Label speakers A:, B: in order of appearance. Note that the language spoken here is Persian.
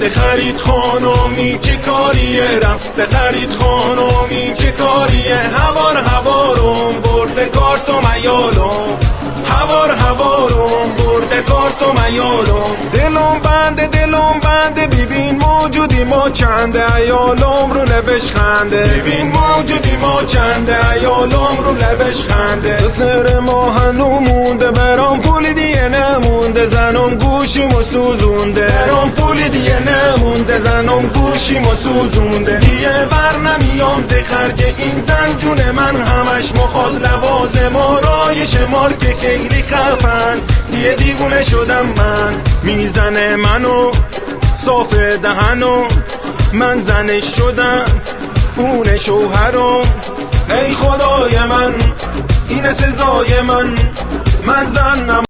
A: رفته خرید خانومی چه کاریه، رفته خرید خانومی چه کاریه. هوارم برده کارت و میالم، هوارم برده کارت و میالم. دلم بنده ببین موجودی ما چنده، ایالم رو لبش خنده. ببین موجودی ما چنده، ایالم رو لبش خنده. تو سر ما هنو مونده، برام پولی دیگه نمونده. زنم گوشیمو سوزونده، برام پولی دیگه نمونده. زنم گوشیمو سوزونده. دیگه بر نمیام ز خرج این زن، جون من همش مخواد لوازم آرایش مارک خیلی خفن. دیگه دیوونه شدم من، میزنه منو صاف دهنو، من زنش شدم اون شوهرم. ای خدای من اینه سزای من زنم.